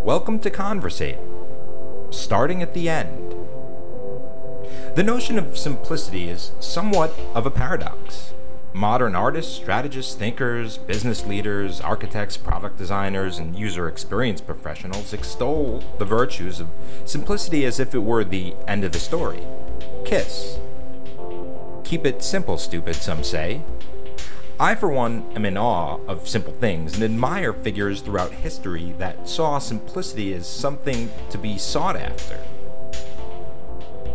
Welcome to converSATE, starting at the end. The notion of simplicity is somewhat of a paradox. Modern artists, strategists, thinkers, business leaders, architects, product designers, and user experience professionals extol the virtues of simplicity as if it were the end of the story. Kiss. Keep it simple, stupid, some say. I, for one, am in awe of simple things and admire figures throughout history that saw simplicity as something to be sought after.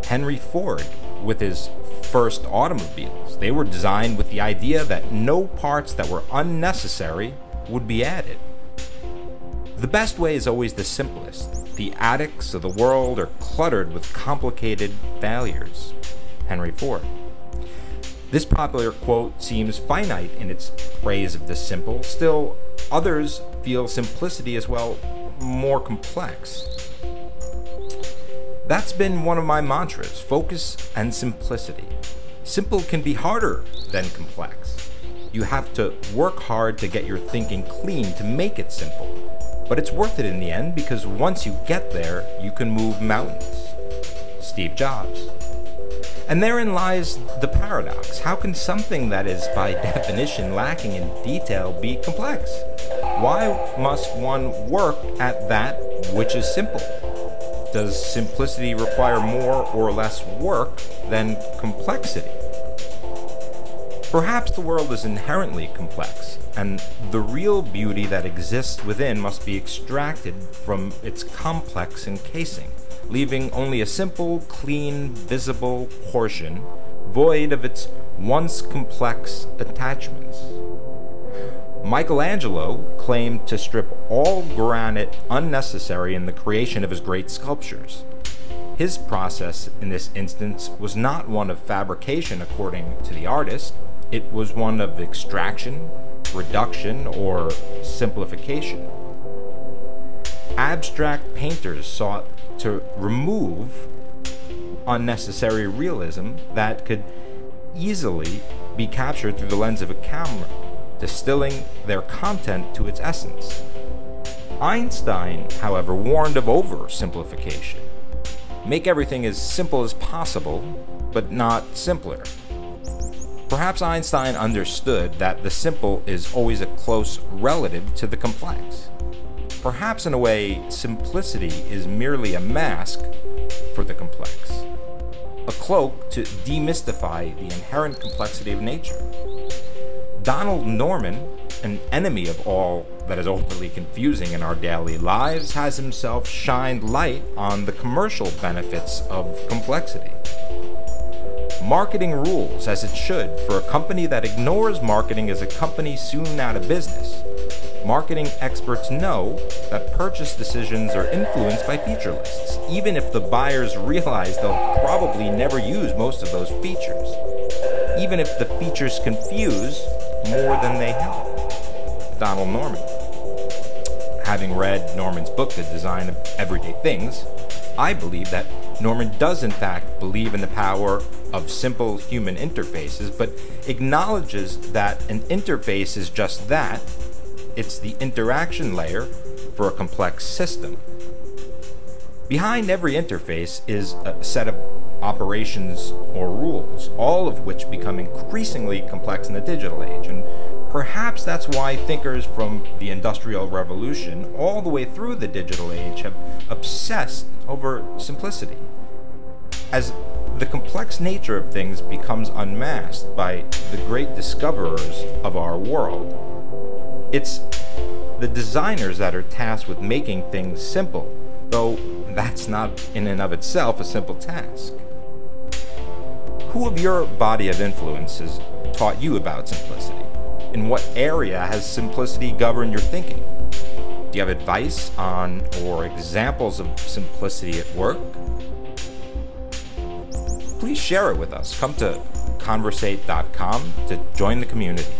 Henry Ford, with his first automobiles, they were designed with the idea that no parts that were unnecessary would be added. The best way is always the simplest. The attics of the world are cluttered with complicated failures. Henry Ford. This popular quote seems finite in its praise of the simple. Still, others feel simplicity as well more complex. That's been one of my mantras: focus and simplicity. Simple can be harder than complex. You have to work hard to get your thinking clean to make it simple. But it's worth it in the end, because once you get there, you can move mountains. Steve Jobs. And therein lies the paradox. How can something that is by definition lacking in detail be complex? Why must one work at that which is simple? Does simplicity require more or less work than complexity? Perhaps the world is inherently complex, and the real beauty that exists within must be extracted from its complex encasing, leaving only a simple, clean, visible portion, void of its once complex attachments. Michelangelo claimed to strip all granite unnecessary in the creation of his great sculptures. His process in this instance was not one of fabrication according to the artist, it was one of extraction, reduction, or simplification. Abstract painters sought to remove unnecessary realism that could easily be captured through the lens of a camera, distilling their content to its essence. Einstein, however, warned of oversimplification. Make everything as simple as possible, but not simpler. Perhaps Einstein understood that the simple is always a close relative to the complex. Perhaps in a way, simplicity is merely a mask for the complex, a cloak to demystify the inherent complexity of nature. Donald Norman, an enemy of all that is overly confusing in our daily lives, has himself shined light on the commercial benefits of complexity. Marketing rules as it should. For a company that ignores marketing is a company soon out of business. Marketing experts know that purchase decisions are influenced by feature lists, even if the buyers realize they'll probably never use most of those features, even if the features confuse more than they help. Donald Norman. Having read Norman's book, The Design of Everyday Things, I believe that Norman does in fact believe in the power of simple human interfaces, but acknowledges that an interface is just that. It's the interaction layer for a complex system. Behind every interface is a set of operations or rules, all of which become increasingly complex in the digital age. And perhaps that's why thinkers from the Industrial Revolution all the way through the digital age have obsessed over simplicity. As the complex nature of things becomes unmasked by the great discoverers of our world, it's the designers that are tasked with making things simple, though that's not in and of itself a simple task. Who of your body of influence has taught you about simplicity? In what area has simplicity governed your thinking? Do you have advice on or examples of simplicity at work? Please share it with us. Come to converSATE.com to join the community.